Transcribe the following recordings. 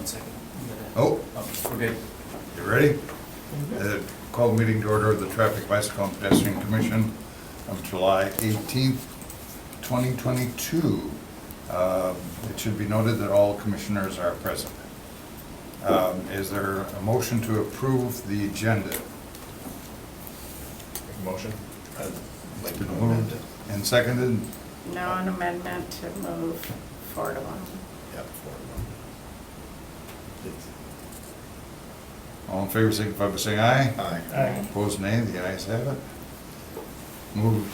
1 second. Oh, We're good. you ready? Call the meeting to order of the Traffic, Bicycle, and Pedestrian Commission of July 18th, 2022. It should be noted that all commissioners are present. Is there a motion to approve the agenda? Make a motion? I'd like to Been amend moved it. and seconded. No, an amendment to move 4 to 1. Yep, 4 to 1. All in favor, signify by saying aye. Aye. Opposed, nay. The ayes have it. Move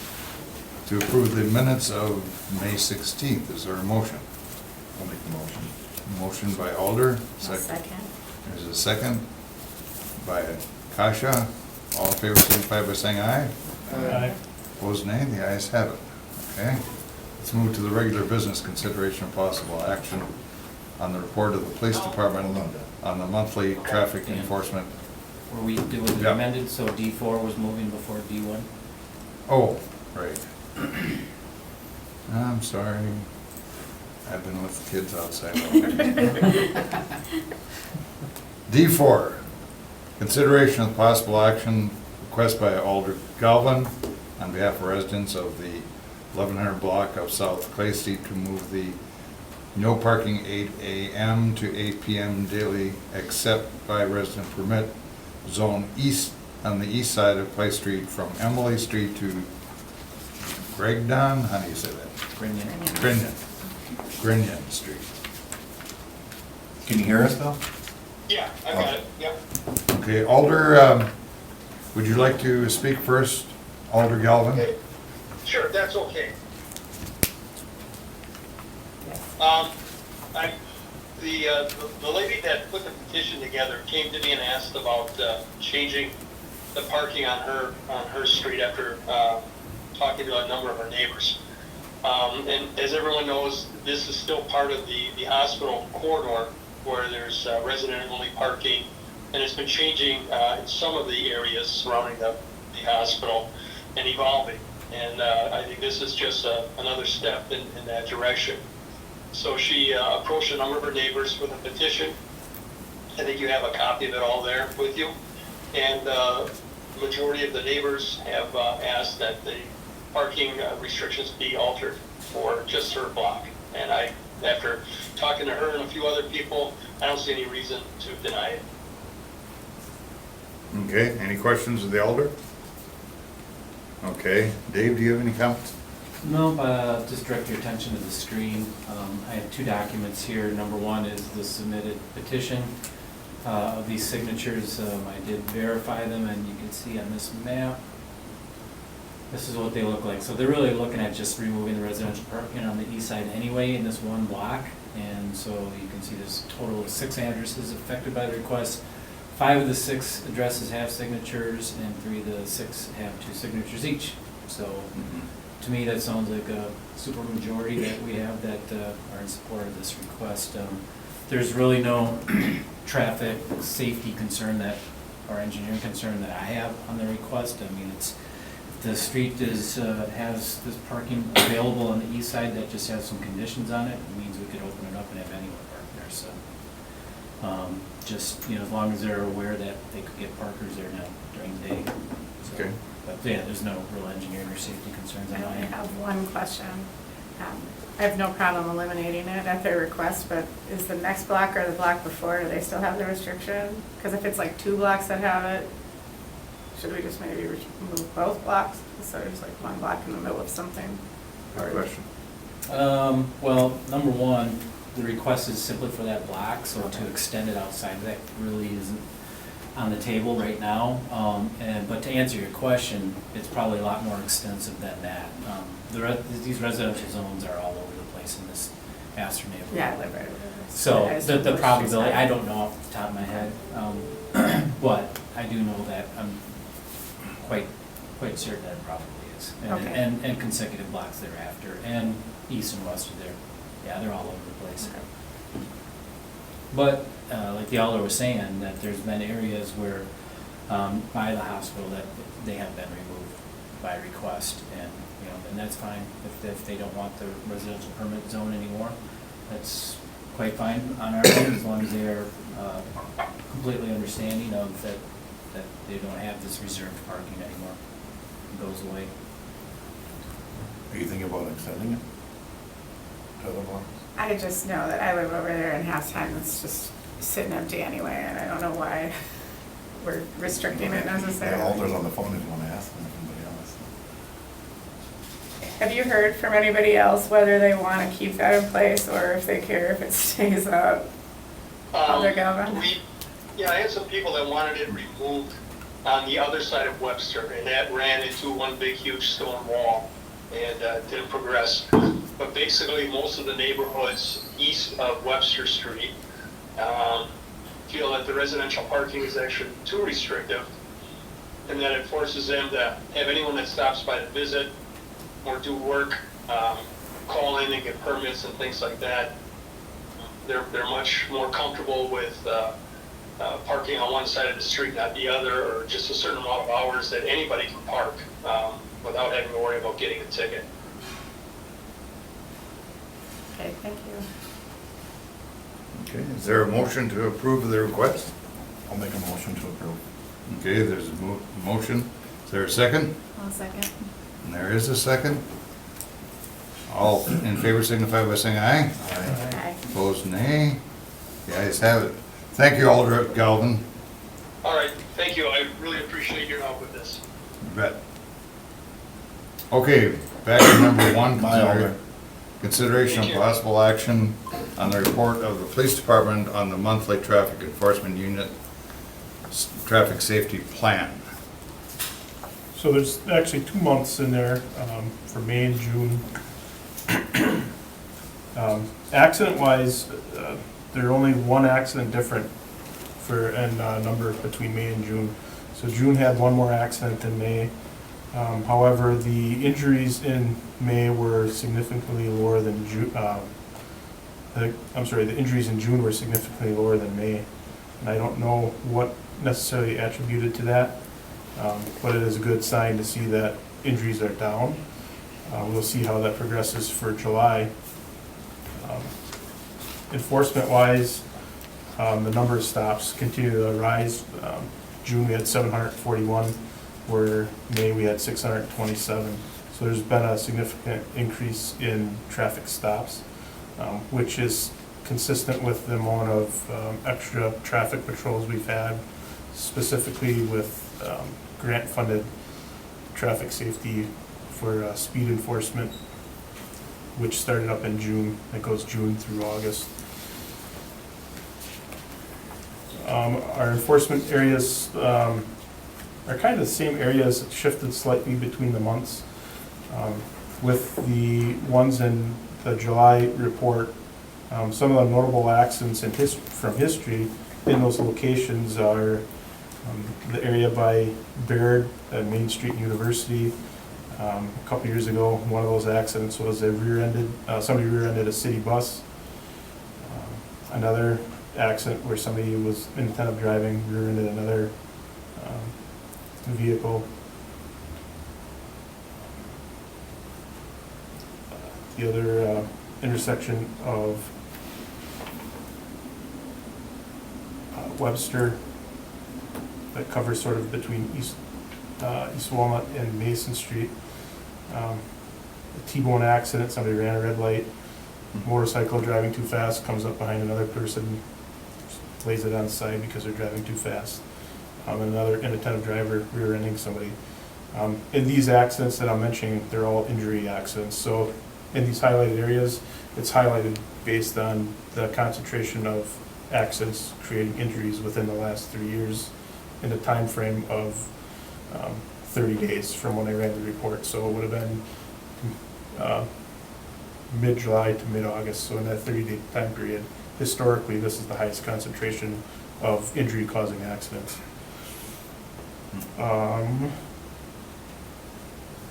to approve the minutes of May 16th. Is there a motion? I'll make the motion. Motion by Alder. Second. There's a second by Kasha. All in favor, signify by saying aye. Aye. Opposed, nay. The ayes have it. Okay. Let's move to the regular business consideration of possible action on the report of the police department on the monthly traffic Yeah. enforcement. Were we doing it Yeah. amended, so D4 was moving before D1? Oh, right. I'm sorry. I've been with the kids outside. D4, consideration of possible action request by Alder Galvin on behalf of residents of the 1100 block of South Clay Street to move the no parking 8 a.m. to 8 p.m. daily except by resident permit zone east on the east side of Clay Street from Emily Street to Gregdon, how do you say that? Grinion. Grinion Street. Can you hear us, Bill? Yeah, I got it, yeah. Okay, Alder, would you like to speak first? Alder Galvin? Okay. Sure, that's okay. Yes. The lady that put the petition together came to me and asked about changing the parking on her street after talking to a number of her neighbors. And as everyone knows, this is still part of the hospital corridor where there's resident-only parking, and it's been changing in some of the areas surrounding the hospital and evolving. And I think this is just another step in that direction. So she approached a number of her neighbors with a petition. I think you have a copy of it all there with you. And the majority of the neighbors have asked that the parking restrictions be altered for just her block. And after talking to her and a few other people, I don't see any reason to deny it. Okay, any questions of the Alder? Okay, Dave, do you have any comments? No, just direct your attention to the screen. I have 2 documents here. Number 1 is the submitted petition of these signatures. I did verify them, and you can see on this map, this is what they look like. So they're really looking at just removing the residential parking on the east side anyway in this one block. And so you can see there's a total of 6 addresses affected by the request. 5 of the 6 addresses have signatures, and 3 of the 6 have 2 signatures each. So to me, that sounds like a super majority that we have that are in support of this request. There's really no traffic safety concern or engineering concern that I have on the request. I mean, if the street has this parking available on the east side that just has some conditions on it, it means we could open it up and have anyone park there. So just, as long as they're aware that they could get parkers there now during the day. So, Okay. but yeah, there's no real engineering or safety concerns I on only it. have one question. I have no problem eliminating it at their request, but is the next block or the block before, do they still have the restriction? Because if it's like 2 blocks that have it, should we just maybe remove both blocks? So there's like 1 block in the middle of something? Good question. Well, number 1, the request is simply for that block, so Okay. to extend it outside of that really isn't on the table right now. But to answer your question, it's probably a lot more extensive than that. These residential zones are all over the place in this Astor neighborhood. Yeah, I live right over there. So I just the wish probability, she's I don't know off the top of my head, but I do know that I'm quite certain that it probably is. Okay. And consecutive blocks thereafter, and east and west of there. Yeah, they're all over the place. Okay. But like the Alder was saying, that there's been areas where by the hospital that they have been removed by request, and that's fine if they don't want the residential permit zone anymore. That's quite fine on our end, as long as they are completely understanding of that they don't have this reserved parking anymore. It goes away. Are you thinking about extending it to other blocks? I just know that I live over there and half the time it's just sitting empty anyway, and I don't know why we're restricting it Yeah, necessarily. Alder's on the phone if you want to ask them, if anybody else. Have you heard from anybody else whether they want to keep that in place or if they care if it stays up? Alder Galvin? Yeah, I had some people that wanted it removed on the other side of Webster, and that ran into one big huge stone wall and didn't progress. But basically, most of the neighborhoods east of Webster Street feel that the residential parking is actually too restrictive, and that it forces them to have anyone that stops by to visit or do work, call in and get permits and things like that. They're much more comfortable with parking on one side of the street, not the other, or just a certain amount of hours that anybody can park without having to worry about getting a ticket. Okay, thank you. Okay, is there a motion to approve the request? I'll make a motion to approve. Okay, there's a motion. Is there a second? One second. And there is a second. All in favor signify by saying aye. Aye. Opposed, nay. The ayes have it. Thank you, Alder Galvin. All right, thank you. I really appreciate your help with this. You bet. Okay, back to number one. Bye, Alder. Consideration of Thank you. possible action on the report of the police department on the monthly traffic enforcement unit traffic safety plan. So there's actually 2 months in there for May and June. Accident-wise, there's only one accident different and number between May and June. So June had one more accident than May. However, the injuries in May were significantly lower than June. The injuries in June were significantly lower than May. And I don't know what necessarily attributed to that, but it is a good sign to see that injuries are down. We'll see how that progresses for July. Enforcement-wise, the number of stops continue to rise. June we had 741, where May we had 627. So there's been a significant increase in traffic stops, which is consistent with the amount of extra traffic patrols we've had, specifically with grant-funded traffic safety for speed enforcement, which started up in June. It goes June through August. Our enforcement areas are kind of the same areas, shifted slightly between the months. With the ones in the July report, some of the notable accidents from history in those locations are the area by Baird at Main Street University. A couple years ago, one of those accidents was somebody rear-ended a city bus. Another accident where somebody was intent of driving, rear-ended another vehicle. The other intersection of Webster that covers sort of between East Walnut and Mason Street. A T-bone accident, somebody ran a red light, motorcycle driving too fast, comes up behind another person, lays it on the side because they're driving too fast. Another inattentive driver rear-ending somebody. In these accidents that I'm mentioning, they're all injury accidents. So in these highlighted areas, it's highlighted based on the concentration of accidents creating injuries within the last 3 years in a time frame of 30 days from when I ran the report. So it would have been mid-July to mid-August. So in that 30-day time period, historically, this is the highest concentration of injury-causing accidents.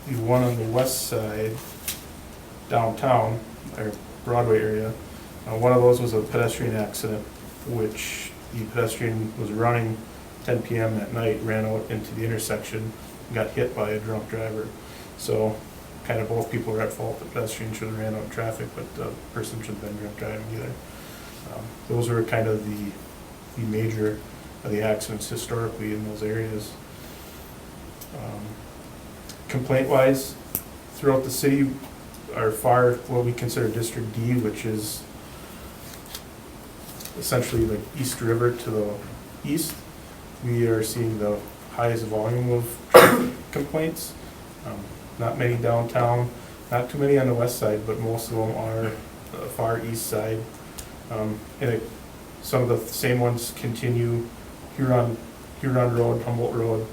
The one on the west side, downtown, or Broadway area, one of those was a pedestrian accident, which the pedestrian was running 10 p.m. that night, ran out into the intersection, got hit by a drunk driver. So kind of both people were at fault. The pedestrian should have ran out in traffic, but the person shouldn't have been drunk driving either. Those are kind of the major of the accidents historically in those areas. Complaint-wise, throughout the city, are far what we consider District D, which is essentially like East River to the east. We are seeing the highest volume of traffic complaints. Not many downtown, not too many on the west side, but most of them are the far east side. Some of the same ones continue Huron Road, Humboldt Road,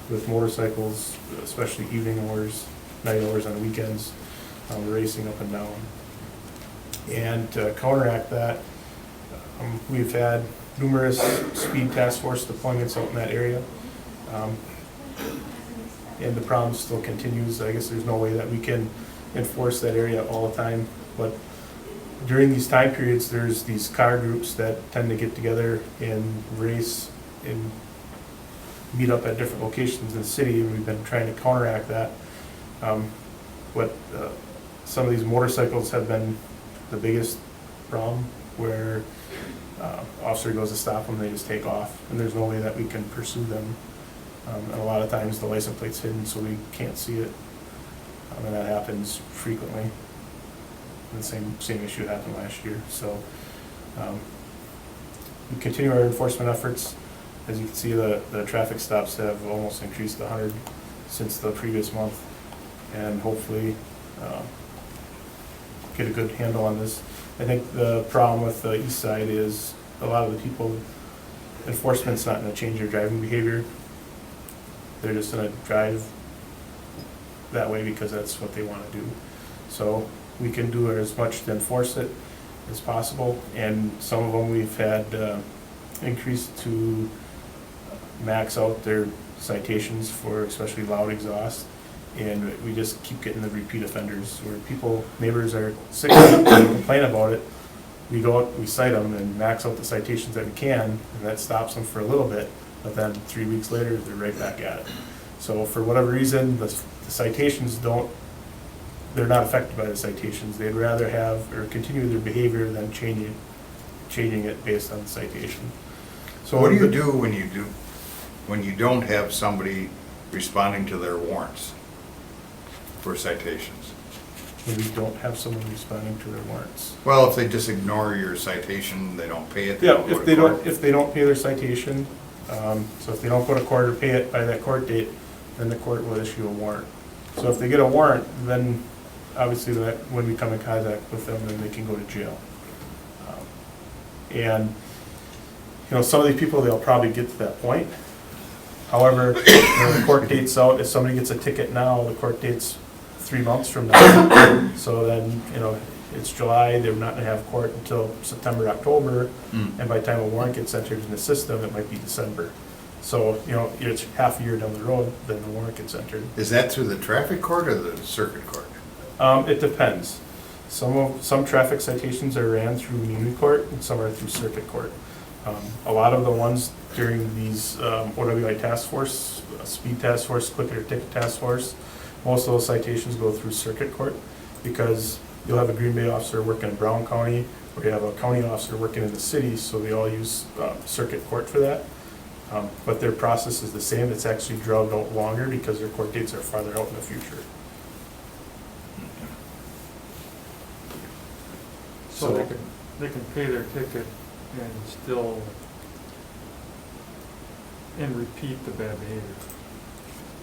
with motorcycles, especially evening hours, night hours on weekends, racing up and down. And to counteract that, we've had numerous speed task force deployments out in that area. And the problem still continues. I guess there's no way that we can enforce that area all the time, but during these time periods, there's these car groups that tend to get together and race and meet up at different locations in the city, and we've been trying to counteract that. Some of these motorcycles have been the biggest problem, where officer goes to stop them, they just take off, and there's no way that we can pursue them. And a lot of times the license plate's hidden, so we can't see it, and that happens frequently. The same issue happened last year. So we continue our enforcement efforts. As you can see, the traffic stops have almost increased 100 since the previous month, and hopefully get a good handle on this. I think the problem with the east side is a lot of the people, enforcement's not going to change their driving behavior. They're just going to drive that way because that's what they want to do. So we can do as much to enforce it as possible, and some of them we've had increased to max out their citations for especially loud exhaust, and we just keep getting the repeat offenders where neighbors are sick of it and complain about it. We go out, we cite them and max out the citations that we can, and that stops them for a little bit, but then 3 weeks later they're right back at it. So for whatever reason, the citations they're not affected by the citations. They'd rather have or continue their behavior than changing it based on the citation. So What do you do when you don't have somebody responding to their warrants for citations? when we don't have someone responding to their warrants? Well, if they just ignore your citation, they don't pay it. Yeah, go if to they court. don't, if they don't pay their citation, so if they don't go to court or pay it by that court date, then the court will issue a warrant. So if they get a warrant, then obviously that, when we come in contact with them, then they can go to jail. And, you know, some of these people, they'll probably get to that point. However, when the court date's out, if somebody gets a ticket now, the court date's 3 months from now. So then, you know, it's July, they're not gonna have court until September, October, and by the time a warrant gets entered in the system, it might be December. So, you know, it's half a year down the road, then the warrant gets entered. Is that through the traffic court or the circuit court? It depends. Some traffic citations are ran through Muni Court and some are through Circuit Court. A lot of the ones during these OWI task force, speed task force, click it or ticket task force, most of those citations go through Circuit Court because you'll have a Green Bay officer working in Brown County, or you have a county officer working in the city, so they all use Circuit Court for that. But their process is the same. It's actually dragged out longer because their court dates are farther out in the future. So they can pay their ticket and still, and repeat the bad behavior.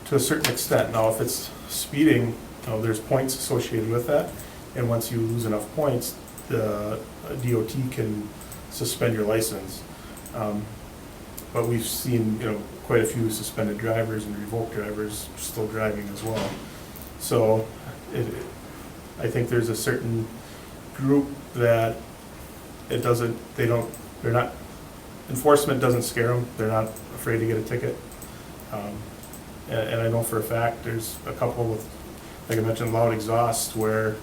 To a certain extent. Now, if it's speeding, you know, there's points associated with that, and once you lose enough points, the DOT can suspend your license. But we've seen, you know, quite a few suspended drivers and revoked drivers still driving as well. So I think there's a certain group that enforcement doesn't scare them. They're not afraid to get a ticket. And I know for a fact there's a couple with, like I mentioned, loud exhaust where,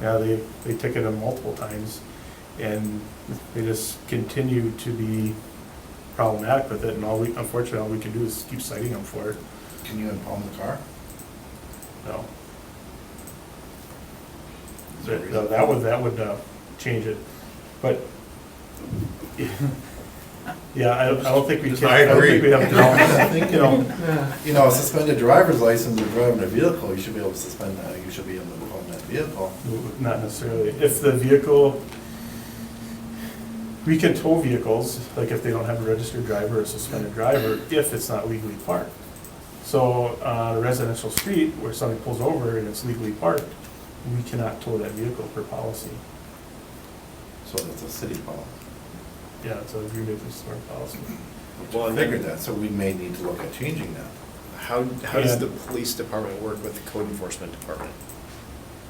yeah, they ticket them multiple times and they just continue to be problematic with it, and unfortunately all we can do is keep citing them for it. Can you impound the car? No. That would change it. But Yeah, I don't think we can. I don't think agree. we have I to, think, a suspended driver's license or driving a vehicle, you should be able to suspend that, you should be able to move on that vehicle. not necessarily. If the vehicle, we can tow vehicles, like if they don't have a registered driver or a suspended driver, if it's not legally parked. So on a residential street where somebody pulls over and it's legally parked, we cannot tow that vehicle per policy. So that's a city policy. Yeah, it's a agreement with smart policy. Well, I figured that, so we may need to look at changing that. How does And- the police department work with the code enforcement department?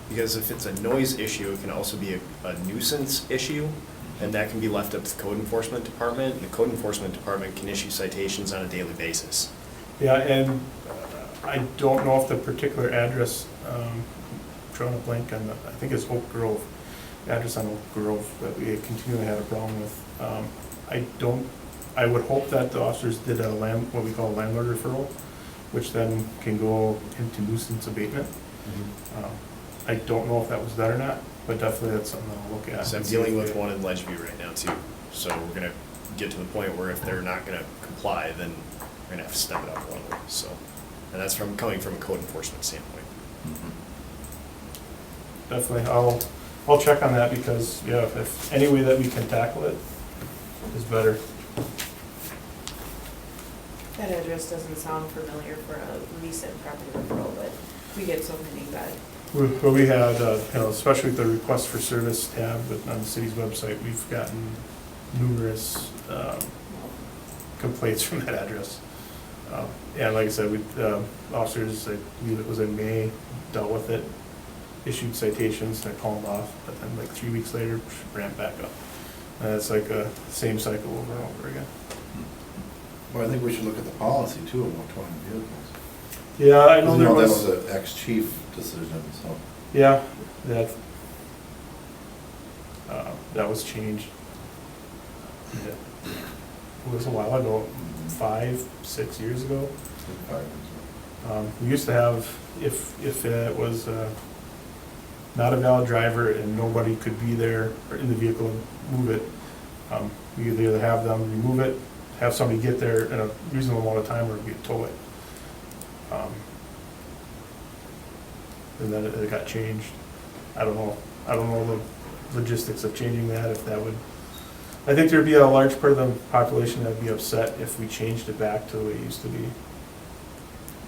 Because if it's a noise issue, it can also be a nuisance issue, and that can be left up to the code enforcement department. The code enforcement department can issue citations on a daily basis. Yeah, and I don't know if the particular address, drawing a blank on the, I think it's Oak Grove, address on Oak Grove that we continually had a problem with. I would hope that the officers did a what we call a landlord referral, which then can go into nuisance abatement. I don't know if that was done or not, but definitely that's something I'll look at. So I'm dealing with one in Ledgeview right now too. So we're gonna get to the point where if they're not gonna comply, then we're gonna have to step it up a little, so. And that's coming from a code enforcement standpoint. Definitely, I'll check on that because, yeah, if any way that we can tackle it is better. That address doesn't sound familiar for a recent property referral, but we get so many that, Well, we had, especially with the request for service tab on the city's website, we've gotten numerous complaints from that address. And like I said, officers, I believe it was in May, dealt with it, issued citations, and I called off, but then like 3 weeks later, ramped back up. And it's like a same cycle over and over again. Well, I think we should look at the policy too about towing vehicles. Yeah, I know Because, there that was. was an ex-chief decision, so. Yeah, that was changed. Yeah. It was a while ago, 5, 6 years ago. We used to have, if it was not a valid driver and nobody could be there or in the vehicle and move it, we could either have them remove it, have somebody get there in a reasonable amount of time, or we could tow it. And then it got changed. I don't know the logistics of changing that, if that would, I think there'd be a large part of the population that'd be upset if we changed it back to the way it used to be.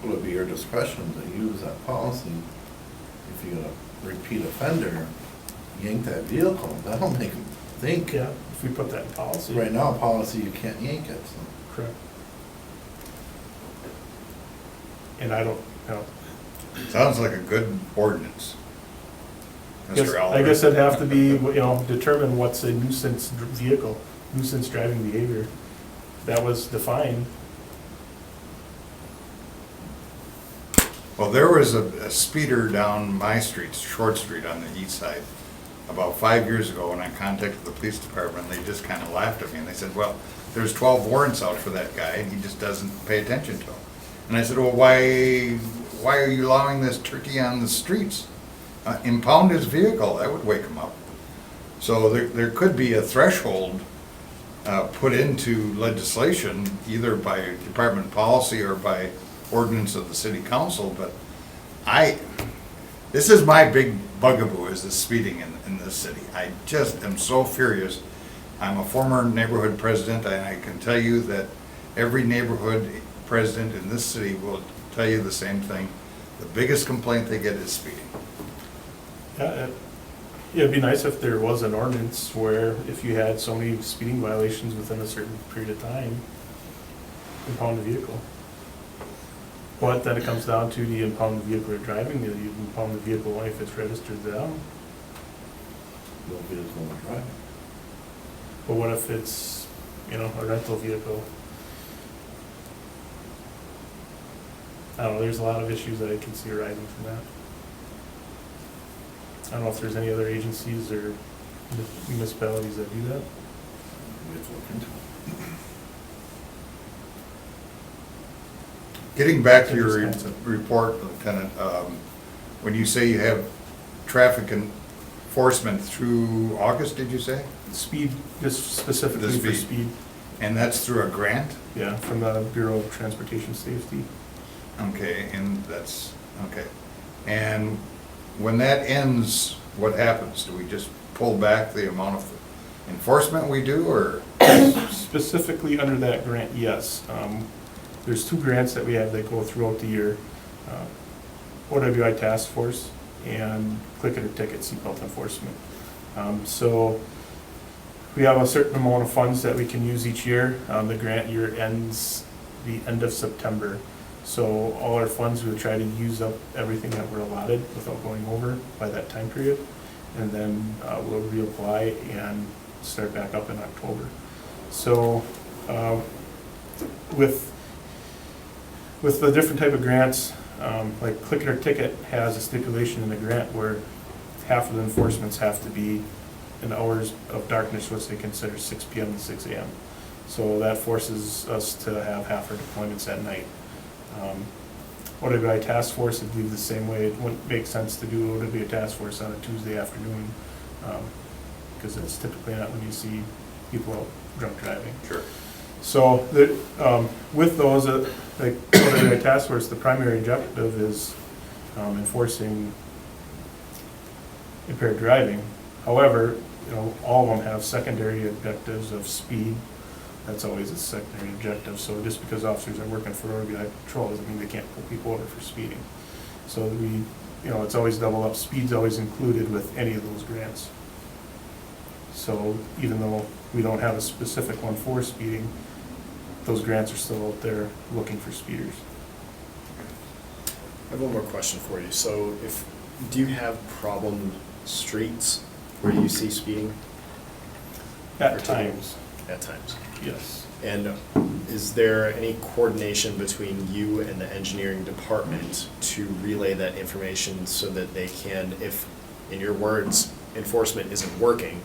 It would be your discretion to use that policy. If you're a repeat offender, yank that vehicle, that'll make them think. Yeah, if we put that in policy. Right now, policy, you can't yank it, so. Correct. And I don't, Sounds like a good ordinance, I guess Mr. it'd have to be, determine what's a nuisance vehicle, nuisance driving behavior. That was defined. Well, there was a speeder down my street, Short Street on the east side, about 5 years ago, and I contacted the police department, and they just kind of laughed at me, and they said, well, there's 12 warrants out for that guy, and he just doesn't pay attention to them. And I said, well, why are you allowing this turkey on the streets? Impound his vehicle, that would wake him up. So there could be a threshold put into legislation, either by department policy or by ordinance of the city council, but this is my big bugaboo, is the speeding in this city. I just am so furious. I'm a former neighborhood president, and I can tell you that every neighborhood president in this city will tell you the same thing. The biggest complaint they get is speeding. Yeah, it'd be nice if there was an ordinance where if you had so many speeding violations within a certain period of time, impound the vehicle. But then it comes down to, do you impound the vehicle you're driving, do you impound the vehicle only if it's registered to them? No vehicle will drive. But what if it's, a rental vehicle? I don't know, there's a lot of issues that I can see arising from that. I don't know if there's any other agencies or municipalities that do that. We have to look into it. Getting back to your report, Lieutenant, when you say you have traffic enforcement through August, did you say? Speed, just specifically The for speed. speed, And that's through a grant? yeah, from the Bureau of Transportation Safety. Okay, and that's, okay. And when that ends, what happens? Do we just pull back the amount of enforcement we do, or? Specifically under that grant, yes. There's two grants that we have that go throughout the year. OWI Task Force and Click It or Ticket seatbelt enforcement. So we have a certain amount of funds that we can use each year. The grant year ends the end of September. So all our funds, we'll try to use up everything that we're allotted without going over by that time period. And then we'll reapply and start back up in October. So with the different type of grants, like Click It or Ticket has a stipulation in the grant where half of the enforcements have to be in hours of darkness, which they consider 6 p.m. to 6 a.m. So that forces us to have half our deployments at night. OWI Task Force, I believe the same way. It wouldn't make sense to do OWI Task Force on a Tuesday afternoon, because it's typically not when you see people out drunk driving. Sure. So with those, like OWI Task Force, the primary objective is enforcing impaired driving. However, all of them have secondary objectives of speed. That's always a secondary objective. So just because officers are working for OWI Patrol doesn't mean they can't pull people over for speeding. So we, it's always double up. Speed's always included with any of those grants. So even though we don't have a specific one for speeding, those grants are still out there looking for speeders. I have one more question for you. So do you have problem streets where you see speeding? At times, At times. yes. And is there any coordination between you and the engineering department to relay that information so that they can, if, in your words, enforcement isn't working,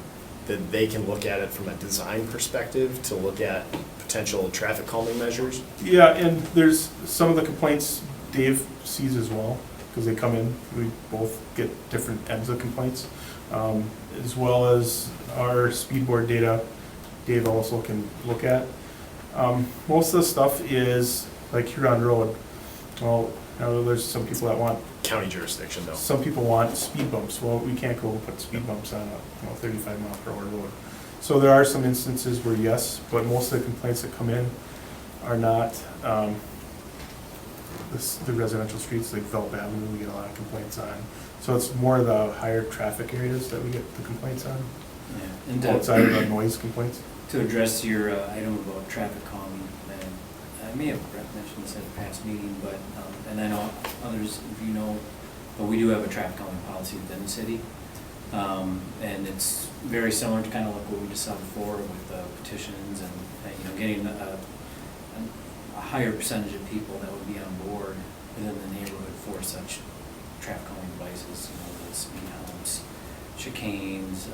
that they can look at it from a design perspective to look at potential traffic calming measures? Yeah, and there's some of the complaints Dave sees as well, because they come in, we both get different ends of complaints, as well as our speed board data, Dave also can look at. Most of the stuff is like Huron Road. Well, there's some people that want, County jurisdiction, though. some people want speed bumps. Well, we can't go put speed bumps on a 35 mile per hour road. So there are some instances where yes, but most of the complaints that come in are not the residential streets, like Velp Avenue, we get a lot of complaints on. So it's more the higher traffic areas that we get the complaints on, Yeah. And outside of the noise complaints. to address your item about traffic calming, and I may have mentioned this at a past meeting, but, and I know others of you know, but we do have a traffic calming policy within the city. And it's very similar to kind of like what we just saw before with petitions and getting a higher percentage of people that would be on board within the neighborhood for such traffic calming devices, the speed humps, chicanes,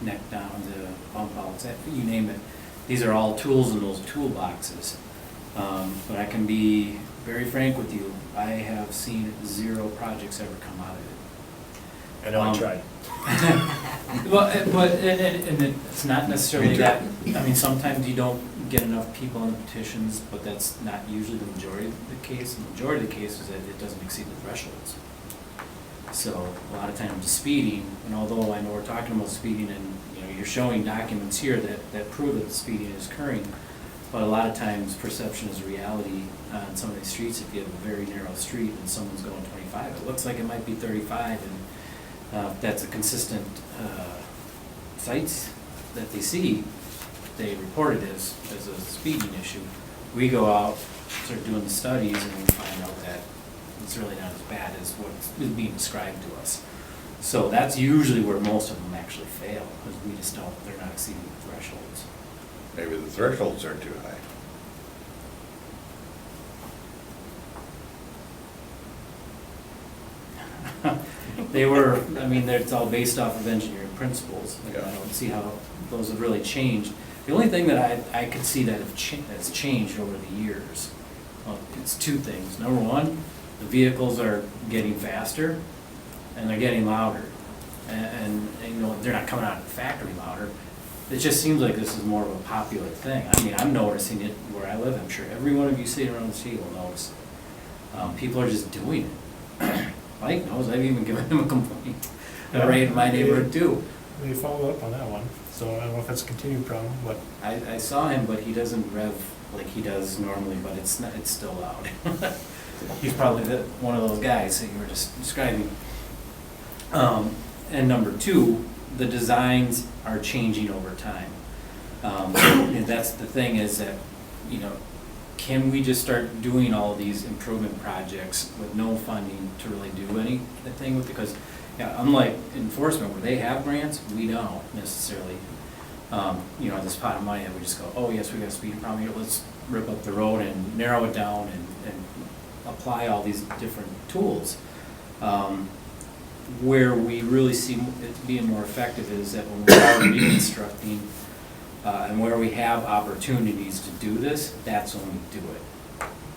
neck down to bump outs, you name it. These are all tools in those toolboxes. But I can be very frank with you, I have seen 0 projects ever come out of it. I know I tried. Well, but it's not necessarily that, I mean, sometimes you don't get enough people on the petitions, but that's not usually the majority of the case. The majority of the case is that it doesn't exceed the thresholds. So a lot of times speeding, and although I know we're talking about speeding and you're showing documents here that prove that speeding is occurring, but a lot of times perception is reality on some of these streets. If you have a very narrow street and someone's going 25, it looks like it might be 35, and if that's a consistent sites that they see, they report it as a speeding issue. We go out, start doing the studies, and we find out that it's really not as bad as what's being described to us. So that's usually where most of them actually fail, because we just don't, they're not exceeding the thresholds. Maybe the thresholds are too high. They were, I mean, it's all based off of engineering principles, and I don't see how those have really changed. The only thing that I could see that has changed over the years, well, it's 2 things. Number one, the vehicles are getting faster and they're getting louder. and, you know, they're not coming out of the factory louder. It just seems like this is more of a popular thing. I mean, I'm noticing it where I live. I'm sure every one of you sitting around the seat will notice it. People are just doing it. Mike knows, I've even given him a complaint. Right in my neighborhood too. They followed up on that one, so I don't know if that's a continued problem, but I saw him, but he doesn't rev like he does normally, but it's not, it's still loud. He's probably one of those guys that you were just describing. And number two, the designs are changing over time. And that's the thing is that, you know, can we just start doing all these improvement projects with no funding to really do anything with it? Because, yeah, unlike enforcement where they have grants, we don't necessarily. You know, this pot of money that we just go, oh yes, we got a speed problem here, let's rip up the road and narrow it down and apply all these different tools. Where we really see it being more effective is that when we are reconstructing and where we have opportunities to do this, that's when we do it.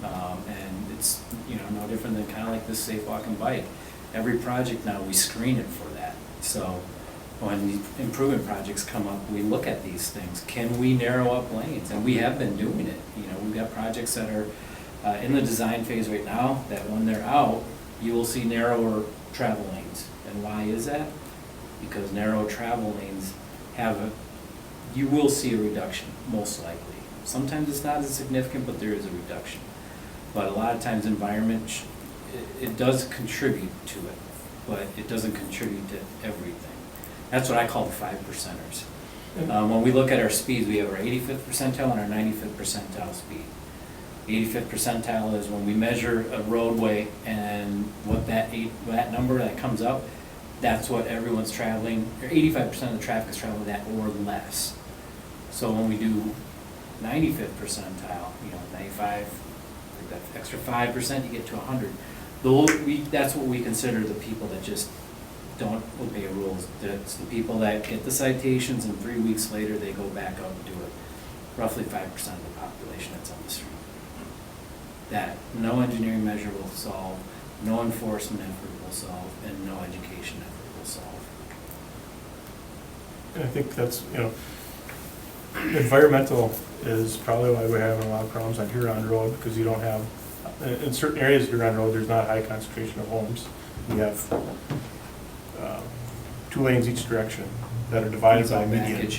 And it's, you know, no different than kind of like this safe walk and bike. Every project now, we screen it for that. So when the improvement projects come up, we look at these things. Can we narrow up lanes? And we have been doing it. You know, we've got projects that are in the design phase right now that when they're out, you will see narrower travel lanes. And why is that? Because narrow travel lanes you will see a reduction, most likely. Sometimes it's not as significant, but there is a reduction. But a lot of times environment, it does contribute to it, but it doesn't contribute to everything. That's what I call the 5%ers. When we look at our speeds, we have our 85th percentile and our 95th percentile speed. The 85th percentile is when we measure a roadway and what that number that comes up, that's what everyone's traveling, or 85% of the traffic is traveling that or less. So when we do 95th percentile, you know, 95, that extra 5%, you get to 100. That's what we consider the people that just don't obey rules. That's the people that get the citations and 3 weeks later they go back out and do it. Roughly 5% of the population that's on the street. That no engineering measure will solve, no enforcement effort will solve, and no education effort will solve. and I think that's, you know, environmental is probably why we're having a lot of problems on Huron Road, because you don't have, in certain areas of Huron Road, there's not a high concentration of homes. You have 2 lanes each direction that are divided by median.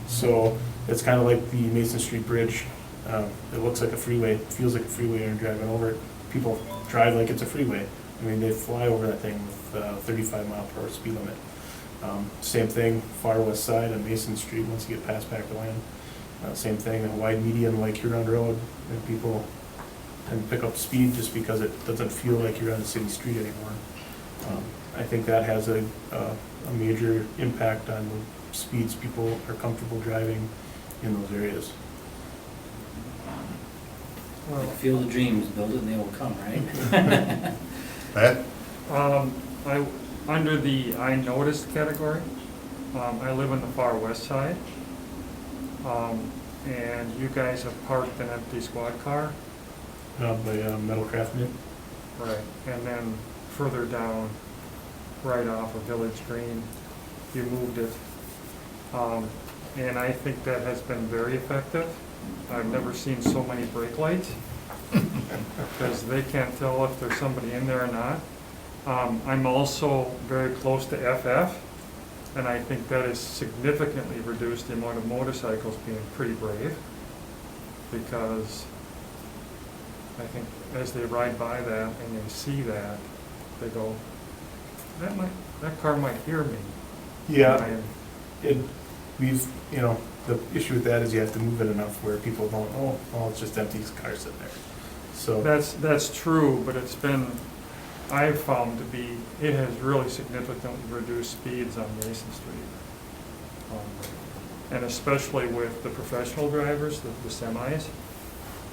So it's kind of like the Mason Street Bridge. It looks like a freeway, feels like a freeway when you're driving over it. People drive like it's a freeway. I mean, they fly over that thing with 35 mile per hour speed limit. Same thing, far west side on Mason Street, once you get past Packer Land. Same thing, a wide median like Huron Road, and people tend to pick up speed just because it doesn't feel like you're on a city street anymore. I think that has a major impact on the speeds people are comfortable driving in those areas. Like Field of Dreams, build it and they will come, right? Pat? Under the I noticed category, I live on the far west side. And you guys have parked an empty squad car. By Metal Craftsman. Right. And then further down, right off of Village Green, you moved it. And I think that has been very effective. I've never seen so many brake lights, because they can't tell if there's somebody in there or not. I'm also very close to FF, and I think that has significantly reduced the amount of motorcycles being pretty brave, because I think as they ride by that and they see that, they go, that car might hear me. Yeah, you know, the issue with that is you have to move it enough where people don't, oh, well, it's just empty cars sitting there. So That's true, but I've found to be, it has really significantly reduced speeds on Mason Street. And especially with the professional drivers, the semis,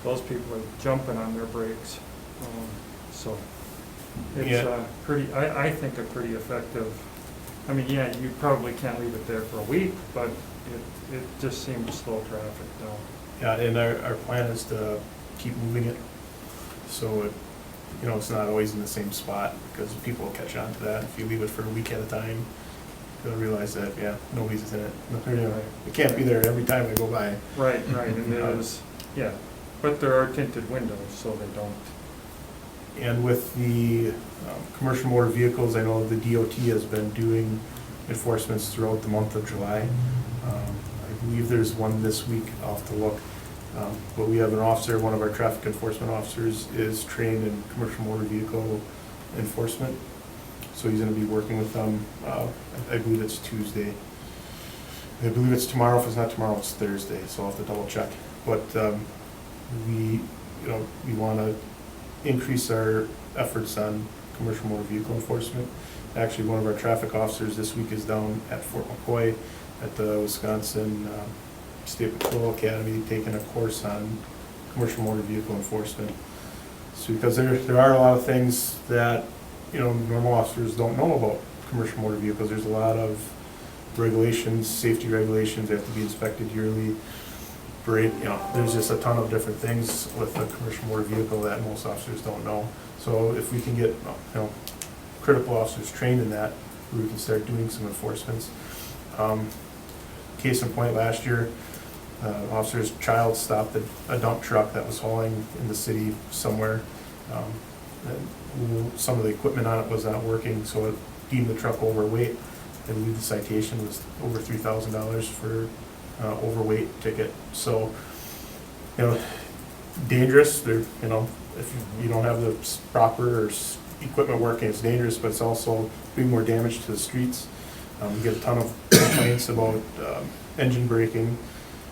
those people are jumping on their brakes. So it's pretty, I think a pretty effective, I mean, yeah, you probably can't leave it there for a week, but it just seems to slow traffic down. yeah, and our plan is to keep moving it, so it, you know, it's not always in the same spot, because people will catch on to that. If you leave it for a week at a time, they'll realize that, yeah, nobody's in it. It can't be there every time I go by. Right, and there's, yeah, but there are tinted windows, so they don't. And with the commercial motor vehicles, I know the DOT has been doing enforcements throughout the month of July. I believe there's one this week, I'll have to look. But we have an officer, one of our traffic enforcement officers is trained in commercial motor vehicle enforcement. So he's gonna be working with them, I believe it's Tuesday. I believe it's tomorrow, if it's not tomorrow, it's Thursday, so I'll have to double check. But we wanna increase our efforts on commercial motor vehicle enforcement. Actually, one of our traffic officers this week is down at Fort McCoy at the Wisconsin State Patrol Academy, taking a course on commercial motor vehicle enforcement. So because there are a lot of things that, normal officers don't know about commercial motor vehicles. There's a lot of regulations, safety regulations, they have to be inspected yearly. There's just a ton of different things with a commercial motor vehicle that most officers don't know. So if we can get, critical officers trained in that, we can start doing some enforcements. Case in point, last year, officer's child stopped a dump truck that was hauling in the city somewhere. And some of the equipment on it was not working, so it deemed the truck overweight. I believe the citation was over $3,000 for overweight ticket. So, dangerous. If you don't have the proper equipment working, it's dangerous, but it's also doing more damage to the streets. We get a ton of complaints about engine braking,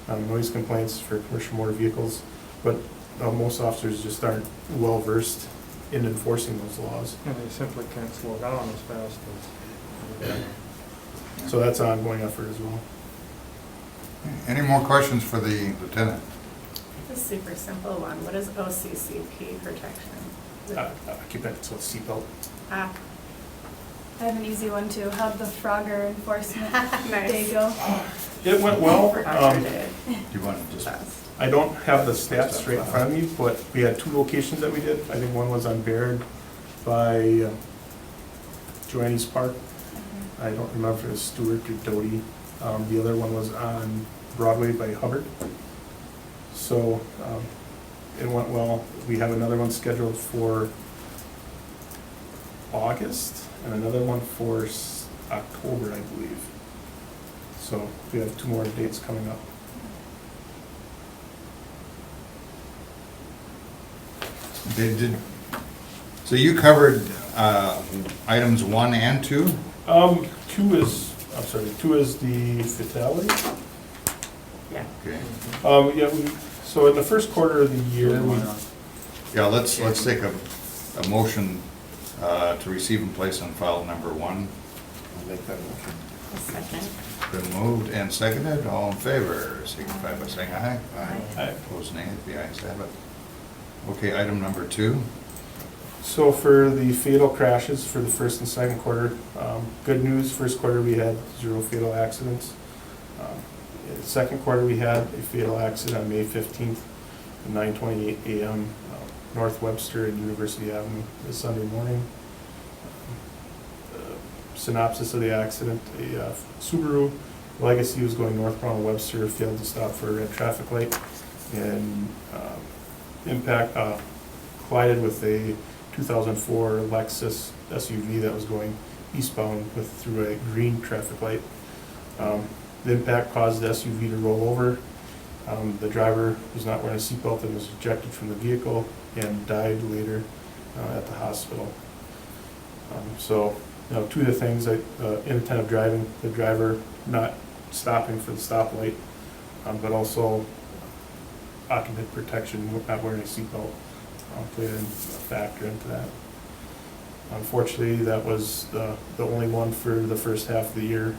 noise complaints for commercial motor vehicles, but most officers just aren't well versed in enforcing those laws. And they simply can't slow down as fast as. So that's an ongoing effort as well. Any more questions for the lieutenant? It's a super simple one. What is OCCP protection? Occupant, so it's seatbelt. Ah, I have an easy one too. How'd the Frogger enforcement Nice. day go? It went well. Frogger Day. Do you want to just, Best. I don't have the stats straight in front of me, but we had 2 locations that we did. I think one was on Baird by Joanne's Park. I don't remember if it was Stewart or Doty. The other one was on Broadway by Hubbard. So it went well. We have another one scheduled for August and another one for October, I believe. So we have 2 more dates coming up. so you covered items 1 and 2? 2 is the fatality. Yeah. Okay. So in the first quarter of the year, Yeah, let's take a motion to receive and place on file number 1. I'll make that motion. A second. Been moved and seconded, all in favor, signify by saying aye. Aye. Opposed, nay, the ayes have it. Okay, item number 2. So for the fatal crashes for the first and second quarter, good news, first quarter we had 0 fatal accidents. In the second quarter we had a fatal accident on May 15th at 9:28 a.m. North Webster and University Avenue this Sunday morning. Synopsis of the accident, a Subaru Legacy was going northbound on Webster, failed to stop for a red traffic light and collided with a 2004 Lexus SUV that was going eastbound through a green traffic light. The impact caused the SUV to roll over. The driver was not wearing a seatbelt and was ejected from the vehicle and died later at the hospital. So, 2 of the things, inattentive driving, the driver not stopping for the stoplight, but also occupant protection, not wearing a seatbelt, played a factor into that. Unfortunately, that was the only one for the first half of the year.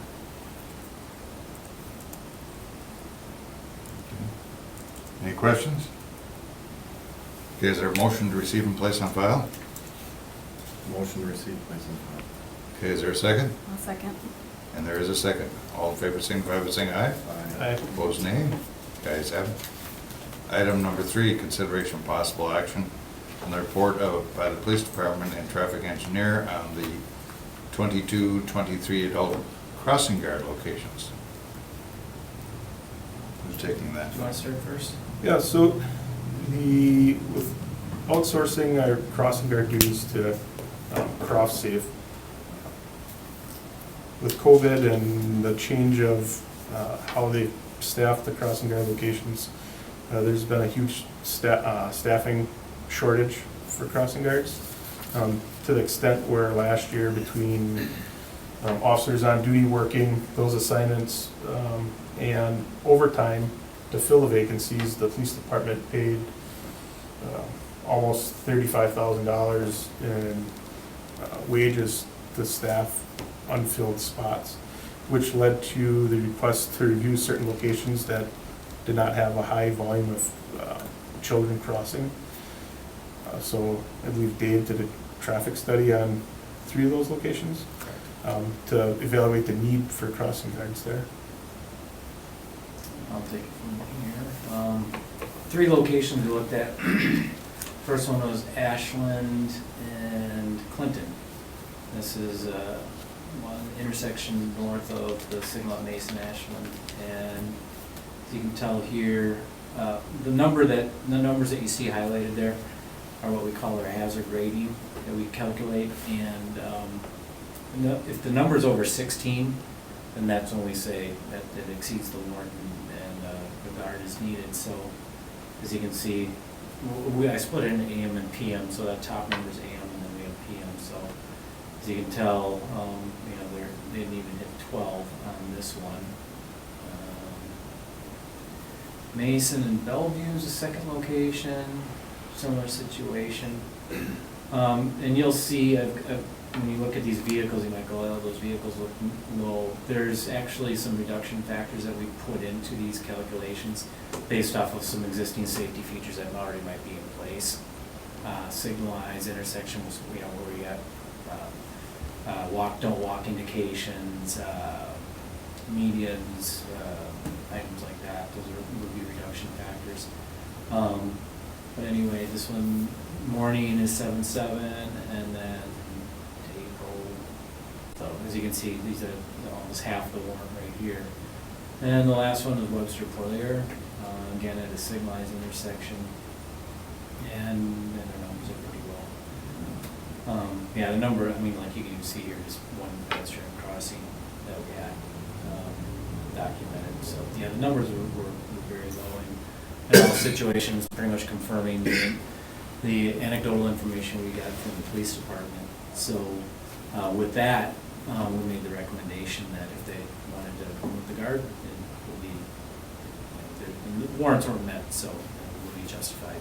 Any questions? Okay, is there a motion to receive and place on file? Motion to receive, place on file. Okay, is there a second? I'll second. And there is a second. All in favor, signify by saying aye. Aye. Opposed, nay. The ayes have it. Item number 3, consideration of possible action on the report by the police department and traffic engineer on the 22-23 adult crossing guard locations. Who's taking that? Do you want to start first? Yeah, so with outsourcing our crossing guard duties to Croft Safe, with COVID and the change of how they staff the crossing guard locations, there's been a huge staffing shortage for crossing guards, to the extent where last year between officers on duty working those assignments and overtime to fill the vacancies, the police department paid almost $35,000 in wages to staff unfilled spots, which led to the request to review certain locations that did not have a high volume of children crossing. So I believe Dave did a traffic study on 3 of those locations to evaluate the need for crossing guards there. I'll take it from here. 3 locations we looked at. First one was Ashland and Clinton. This is one intersection north of the signal at Mason Ashland, and as you can tell here, the numbers that you see highlighted there are what we call our hazard rating that we calculate, and if the number's over 16, then that's when we say that it exceeds the warrant and the guard is needed. So as you can see, I split it into AM and PM, so that top number is AM and then we have PM. So as you can tell, they didn't even hit 12 on this one. Mason and Bellevue is the second location, similar situation. And you'll see, when you look at these vehicles, you might go, oh, those vehicles look low. There's actually some reduction factors that we put into these calculations based off of some existing safety features that already might be in place. Signalized intersections, where you got walk, don't walk indications, medians, items like that. Those would be reduction factors. But anyway, this one, morning is 7.7, and then so as you can see, these are almost half the warrant right here. And the last one is Webster Porlier, again at a signalized intersection, and their numbers are pretty low. Yeah, the number, I mean, like you can even see here, just one pedestrian crossing that we had documented. So yeah, the numbers were very low, and in all situations, pretty much confirming the anecdotal information we got from the police department. So with that, we made the recommendation that if they wanted to remove the guard, it will be, the warrants weren't met, so it will be justified.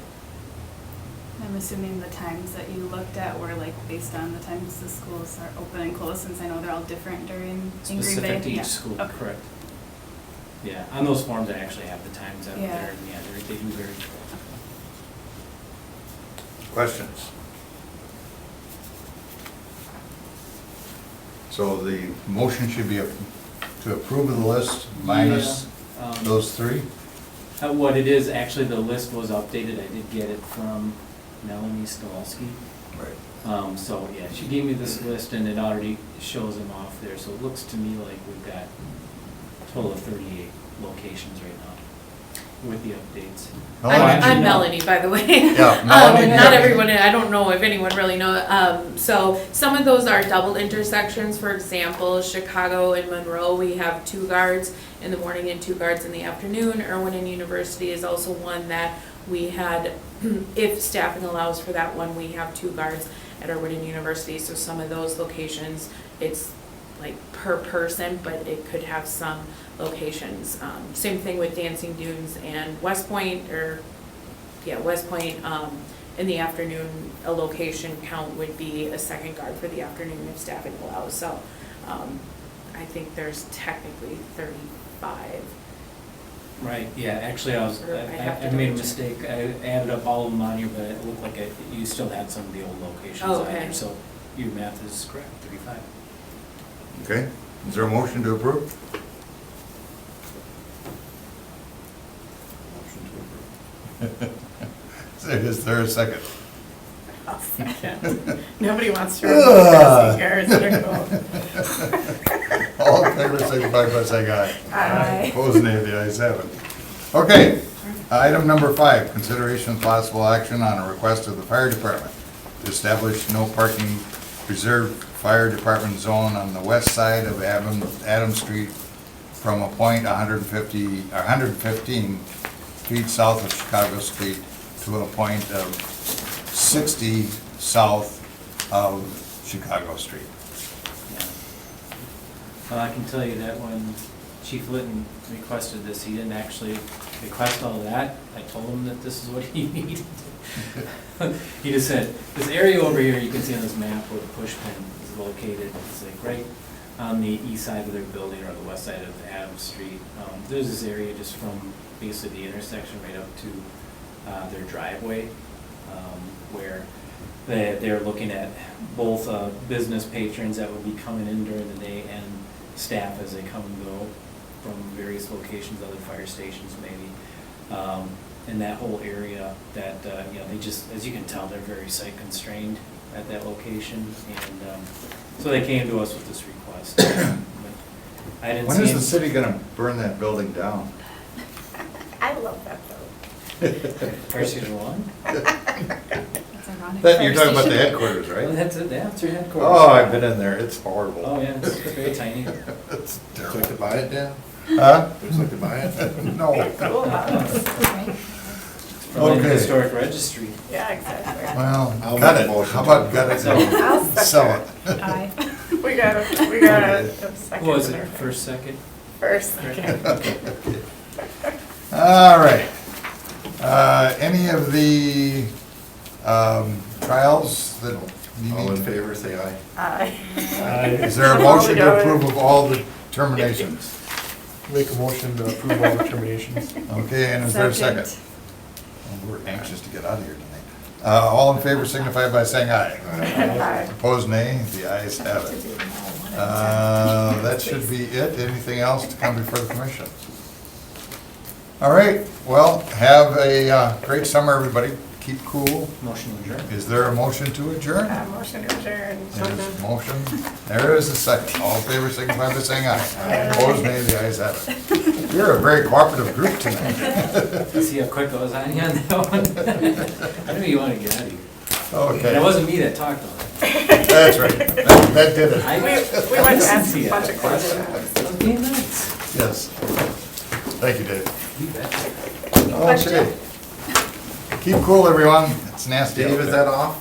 I'm assuming the times that you looked at were like based on the times the schools are open and closed, since I know they're all different during in Green Bay. Specific to each Yeah. school, Okay. correct. Yeah, on those forms I actually have the times out Yeah. there, and yeah, they do vary. Questions? So the motion should be to approve of the list minus Yeah, those 3? What it is, actually, the list was updated. I did get it from Melanie Stolsky. Right. So, yeah, she gave me this list, and it already shows them off there. So it looks to me like we've got a total of 38 locations right now with the updates. I'm Melanie, by the way. Yeah, Melanie. Not everyone, I don't know if anyone really knows. So some of those are double intersections. For example, Chicago and Monroe, we have 2 guards in the morning and 2 guards in the afternoon. Irwin and University is also one that we had, if staffing allows for that one, we have 2 guards at Irwin and University. So some of those locations, it's like per person, but it could have some locations. Same thing with Dancing Dunes and West Point, West Point, in the afternoon, a location count would be a second guard for the afternoon if staffing allows. So I think there's technically 35. Right, yeah, actually, I have to made a double check. mistake. I added up all of them on here, but it looked like you still had some of the old locations Oh, on okay. there. So your math is correct, 35. Okay, is there a motion to approve? Motion to approve. Is there a second? I'll second. Nobody wants to remove the crossing guards that are cool. All in favor, signify by saying aye. Aye. Opposed, nay, the ayes have it. Okay, item number 5, consideration of possible action on a request of the fire department to establish no parking reserved fire department zone on the west side of Adams Street from a point 115 feet south of Chicago Street to a point of 60 south of Chicago Street. Yeah. Well, I can tell you that when Chief Litton requested this, he didn't actually request all that. I told him that this is what he needed. He just said, this area over here, you can see on this map where the push pin is located, it's like right on the east side of their building or the west side of Adams Street. There's this area just from basically the intersection right up to their driveway, where they're looking at both business patrons that would be coming in during the day and staff as they come and go from various locations, other fire stations maybe. In that whole area that, you know, they just, as you can tell, they're very site constrained at that location. And so they came to us with this request. But I didn't see When is him- the city gonna burn that building down? I love that though. Fire Station 1? That's ironic. That, you're Fire talking about the station. headquarters, Well, right? that's it, that's their headquarters. Oh, I've been in there, it's horrible. Oh, yeah, it's very tiny. It's Would you like terrible. to buy it, Dan? Huh? Would you like to buy it? No. Cool house. Right. From the Okay. historic registry. Yeah, exactly. Well, I'll gut make a it, motion how to about approve. gut it So- I'll and sell second. it? Aye. We got a second. What was it, there. first, second? First, second. All right. Any of the trials that you All in need? favor, say aye. Aye. Is there a motion to approve of all the terminations? Make a motion to approve all the terminations. Okay, and is there a second? Well, we're anxious to get out of here tonight. All in favor signify by saying aye. Aye. Opposed, nay. The ayes have it. That should be it. Anything else to come before the commission? All right, well, have a great summer, everybody. Keep cool. Motion adjourned. Is there a motion to adjourn? Motion to adjourn. There's a motion. There is a second. All in favor signify by saying aye. Opposed, nay. The ayes have it. You're a very cooperative group tonight. See how quick I was on you on that one? I knew you wanted to get out of here. And it Okay, wasn't me that talked on it. that's right. That did it. I- We went to ask a bunch of questions. I was being nice. Yes. Thank you, Dave. You bet. Okay. Keep cool, everyone. It's nasty out Dave, is there. that off?